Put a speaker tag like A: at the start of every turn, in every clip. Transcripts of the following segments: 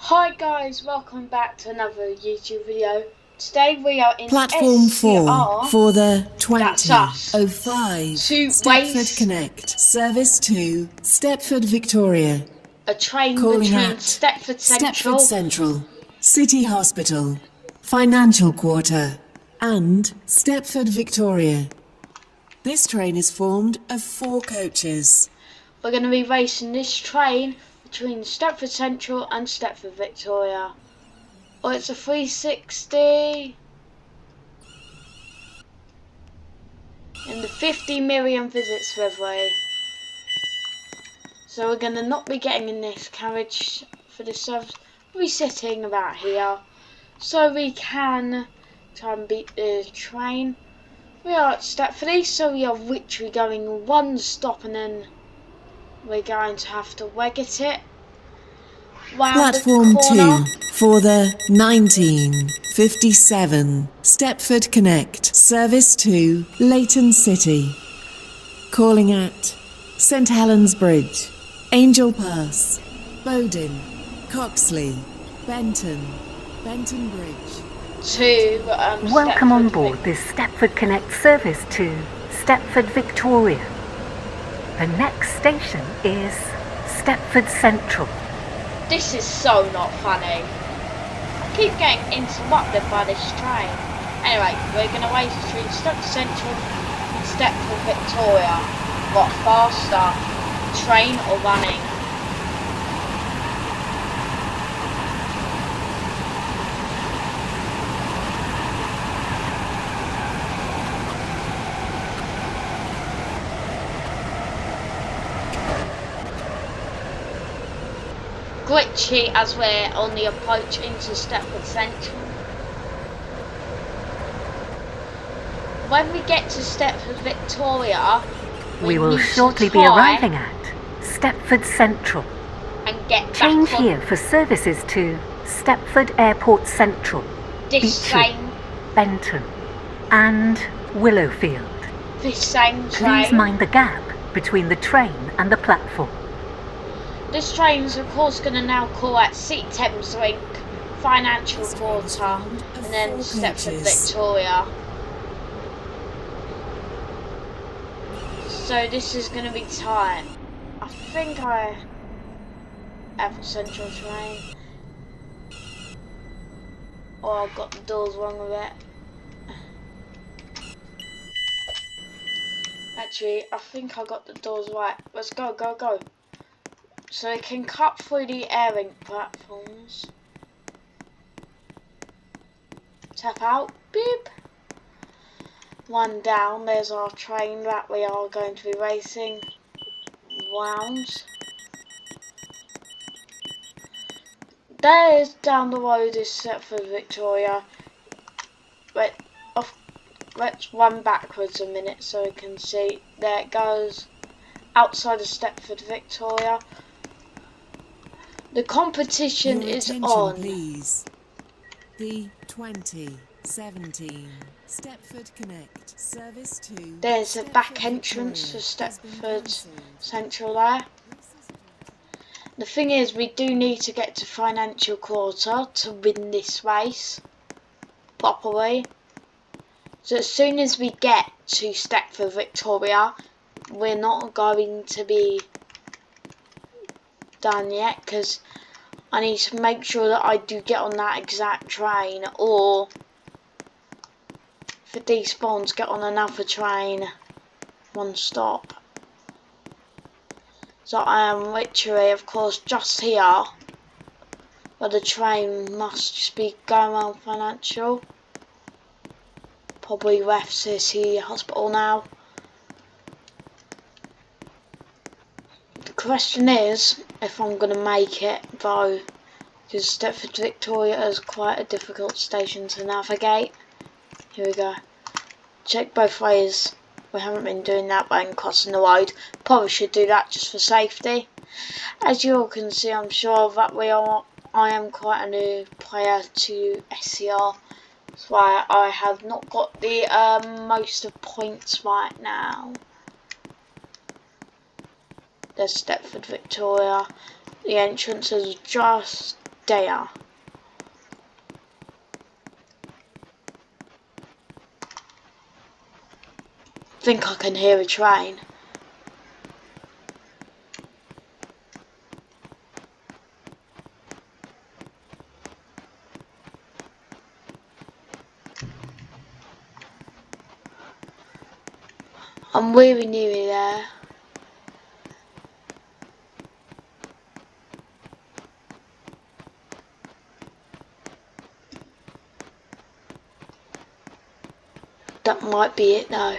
A: Hi guys, welcome back to another YouTube video. Today we are in
B: Platform 4
A: SCR,
B: for the
A: that's us,
B: 2005
A: to
B: Stepford
A: race
B: Connect Service to Stepford Victoria.
A: a train
B: Calling
A: between
B: at
A: Stepford
B: Stepford
A: Central.
B: Central, City Hospital, Financial Quarter and Stepford Victoria. This train is formed of 4 coaches.
A: We're going to be racing this train between Stepford Central and Stepford Victoria. Oh, it's a 360 in the 50 million visits livery. So we're going to not be getting in this carriage for this service. We'll be sitting about here so we can try and beat the train. We are at Stepford East, so we are literally going one stop and then we're going to have to weg-it it round the
B: Platform
A: corner.
B: 2 for the 1957 Stepford Connect Service to Leighton City. Calling at St Helens Bridge, Angel Pass, Bowden, Coxley, Benton Bridge.
C: Welcome on
A: Stepford
C: board this Stepford Connect service to Stepford Victoria. The next station is Stepford Central.
A: This is so not funny. I keep getting interrupted by this train. Anyway, we're going to race between Stepford Central and Stepford Victoria. What faster, train or running? Glitchy as we're on the approach into Stepford Central. When we get to Stepford Victoria,
C: We will shortly be arriving at Stepford Central.
A: And get
C: Change
A: back on
C: here for services to Stepford Airport Central,
A: this same
C: Benton and Willowfield.
A: train.
C: Please mind the gap between the train and the platform.
A: This train is of course going to now call at City Thames Link, Financial Quarter, and then Stepford Victoria. So this is going to be tight. I think I have a Central train. Or I've got the doors wrong with it. Actually, I think I got the doors right. Let's go, go, go. So it can cut through the airing platforms. Tap out, beep. One down, there's our train that we are going to be racing round. There is down the road is Stepford Victoria. Let's run backwards a minute so we can see. There it goes. Outside of Stepford Victoria. The competition is on.
B: Please. The 2017 Stepford Connect Service to
A: There's a
B: Stepford
A: back entrance to Stepford Central there. The thing is, we do need to get to Financial Quarter to win this race properly. So as soon as we get to Stepford Victoria, we're not going to be done yet because I need to make sure that I do get on that exact train, or if it despawns, get on another train one stop. So I am literally, of course, just here, but the train must just be going around Financial. Probably left City Hospital now. The question is if I'm going to make it though, because Stepford Victoria is quite a difficult station to navigate. Here we go. Check both ways. We haven't been doing that when crossing the road. Probably should do that just for safety. As you all can see, I'm sure that I am quite a new player to SCR. That's why I have not got the most of points right now. There's Stepford Victoria. The entrance is just there. I think I can hear a train. I'm really nearly there. That might be it now.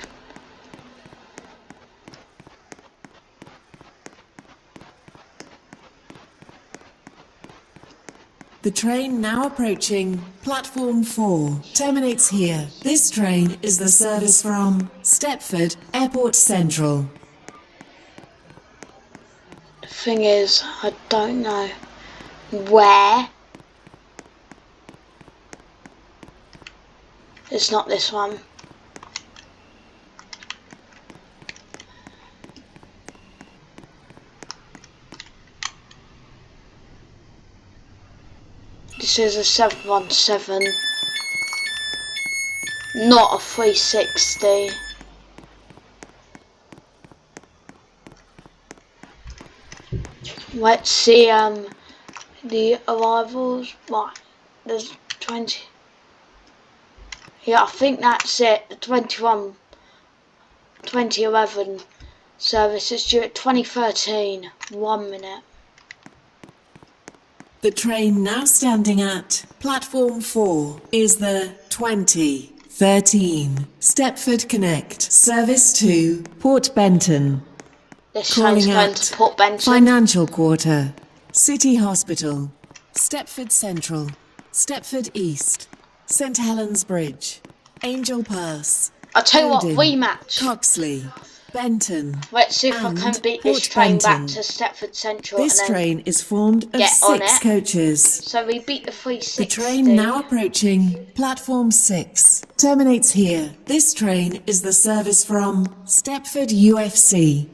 B: The train now approaching platform 4 terminates here. This train is the service from Stepford Airport Central.
A: The thing is, I don't know where. It's not this one. This is a 717, not a 360. Let's see the arrivals. Right, there's 20. Yeah, I think that's it. The 2011 service is due at 2013. 1 minute.
B: The train now standing at platform 4 is the 2013 Stepford Connect service to Port Benton.
A: This train's
B: Calling
A: going
B: at
A: to Port Benton.
B: Financial Quarter, City Hospital, Stepford Central, Stepford East, St Helens Bridge, Angel Pass,
A: I'll tell you what,
B: Odin,
A: rematch.
B: Coxley, Benton.
A: Let's see if I
B: and
A: can beat
B: Port
A: this train
B: Benton.
A: back to Stepford Central.
B: This
A: and then
B: train is formed of
A: get on
B: 6
A: it.
B: coaches.
A: So we beat the 360.
B: The train now approaching platform 6 terminates here. This train is the service from Stepford UFC.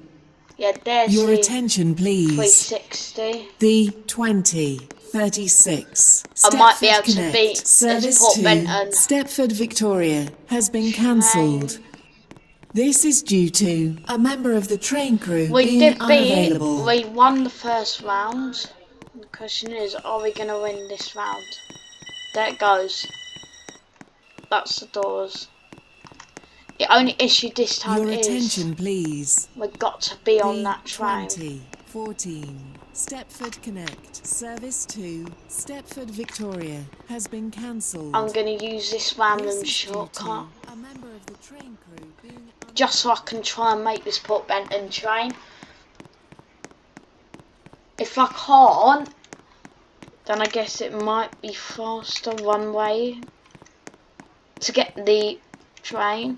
A: Yeah, there's
B: Your
A: the
B: attention, please.
A: 360.
B: The 2036
A: I might be
B: Stepford
A: able to
B: Connect
A: beat this
B: service
A: Port
B: to
A: Benton
B: Stepford Victoria has been cancelled. This is due to a member of the train crew
A: We
B: being
A: did beat.
B: unavailable.
A: We won the first round. The question is, are we going to win this round? There it goes. That's the doors. The only issue this time
B: Your
A: is
B: attention, please.
A: we've got to be on
B: The
A: that train.
B: 2014 Stepford Connect service to Stepford Victoria has been cancelled.
A: I'm going to use this random
B: This is due
A: shortcut
B: to a member of the train crew being
A: just so I can try and make this Port Benton train. If I can't, then I guess it might be faster one way to get the train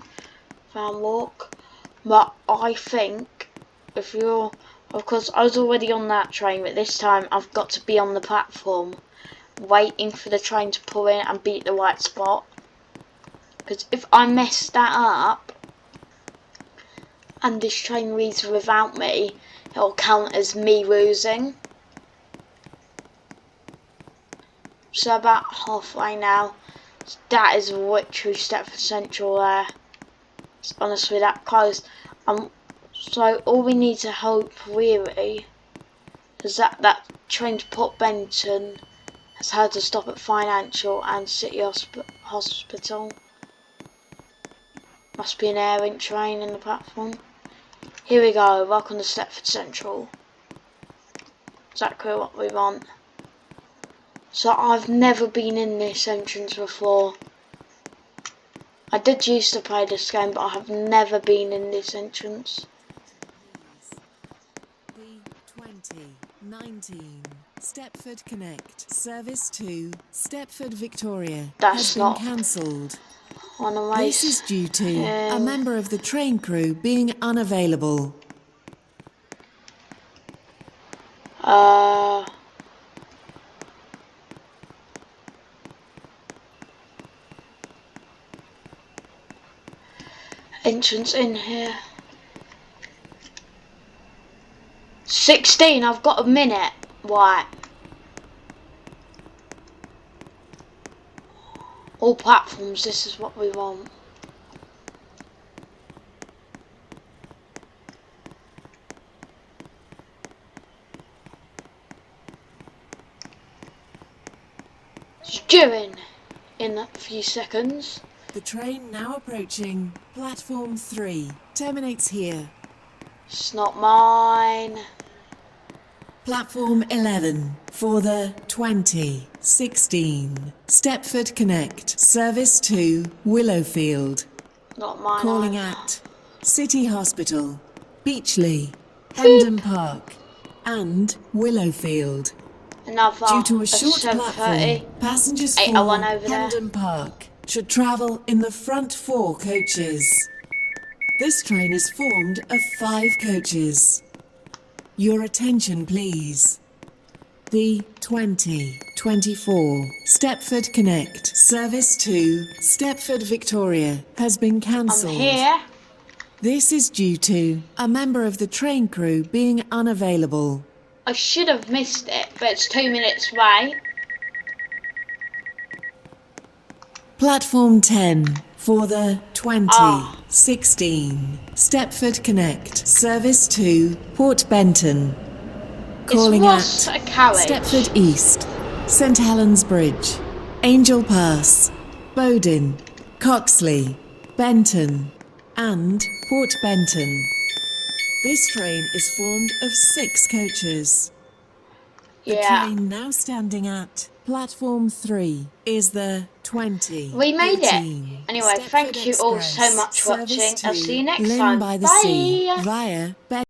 A: van walk. But I think if you're, of course I was already on that train, but this time I've got to be on the platform waiting for the train to pull in and be at the right spot, because if I mess that up and this train leaves without me, it'll count as me losing. So about halfway now. That is literally Stepford Central there. It's honestly that close. So all we need to hope really is that that train to Port Benton has had to stop at Financial and City Hospital. Must be an air link train in the platform. Here we go. Welcome to Stepford Central. Exactly what we want. So I've never been in this entrance before. I did used to play this game, but I have never been in this entrance.
B: The 2019 Stepford Connect service to Stepford Victoria
A: That's
B: has been
A: not
B: cancelled.
A: on a race.
B: This is due to a member of the train crew being unavailable.
A: Entrance in here. 16, I've got a minute. Right. All platforms, this is what we want. It's due in a few seconds.
B: The train now approaching platform 3 terminates here.
A: It's not mine.
B: Platform 11 for the 2016 Stepford Connect service to Willowfield.
A: Not mine.
B: Calling
A: either.
B: at City Hospital, Beechley, Hendon Park and Willowfield.
A: Another
B: Due to a
A: at
B: short
A: 7:30.
B: platform, passengers for
A: 8:01 over there.
B: Hendon Park should travel in the front 4 coaches. This train is formed of 5 coaches. Your attention, please. The 2024 Stepford Connect service to Stepford Victoria has been
A: I'm
B: cancelled.
A: here.
B: This is due to a member of the train crew being unavailable.
A: I should have missed it, but it's 2 minutes away.
B: Platform 10 for the 2016 Stepford Connect service to Port Benton. Calling
A: It's
B: at
A: a carriage.
B: Stepford East, St Helens Bridge, Angel Pass, Bowden, Coxley, Benton and Port Benton. This train is formed of 6 coaches. The
A: Yeah.
B: train now standing at platform 3 is the 20.
A: We made it. Anyway, thank you all so much for watching. I'll see you next time.
B: By the
A: Bye.
B: Sea via